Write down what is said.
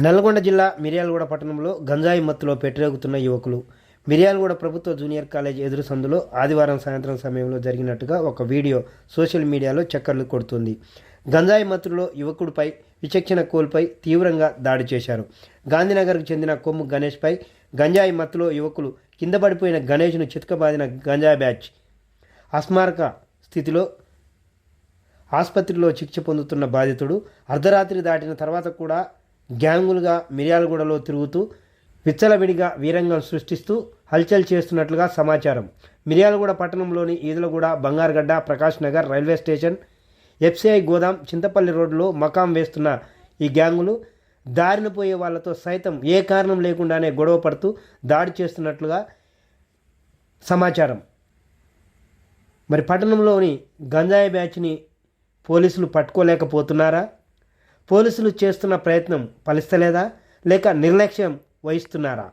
నల్గొండ జిల్లా మిర్యాలగూడ పట్టణంలో గంజాయి మత్తులో పెట్టిరేగుతున్న యువకులు. మిర్యాలగూడ ప్రభుత్వ జూనియర్ కాలేజ్ ఎదురు సందులో ఆదివారం సాయంత్రం సమయంలో జరిగినట్టుగా ఒక వీడియో సోషల్ మీడియాలో చక్కర్లు కొడుతుంది. గంజాయి మత్తులో యువకుడిపై విచక్షణ కోల్పై తీవ్రంగా దాడి చేశారు. గాంధీనగర్కు చెందిన కొమ్ము గణేష్పై గంజాయి మత్తులో యువకులు కింద పడిపోయిన గణేష్ను చితకబాదిన గంజాయి బ్యాచ్ అస్మారక స్థితిలో ఆసుపత్రిలో చికిత్స పొందుతున్న బాధితుడు అర్ధరాత్రి దాటిన తర్వాత కూడా గ్యాంగులుగా మిర్యాలగూడలో తిరుగుతూ విచ్చలవిడిగా వీరంగం సృష్టిస్తూ హల్చల్ చేస్తున్నట్లుగా సమాచారం. మిర్యాలగూడ పట్టణంలోని Edulaguda, Bangarugadda, Prakash Nagar, railway station, FCI గోదాం, చింతపల్లి రోడ్డులో మకాం వేస్తున్న ఈ గ్యాంగులు దారిన పోయే వాళ్లతో సైతం ఏ కారణం లేకుండానే గొడవ పడుతూ దాడి చేస్తున్నట్లుగా సమాచారం. మరి పట్టణంలోని గంజాయి బ్యాచ్ని పోలీసులు పట్టుకోలేకపోతున్నారా? పోలీసులు చేస్తున్న ప్రయత్నం ఫలిస్తలేదా? లేక నిర్లక్ష్యం వహిస్తున్నారా?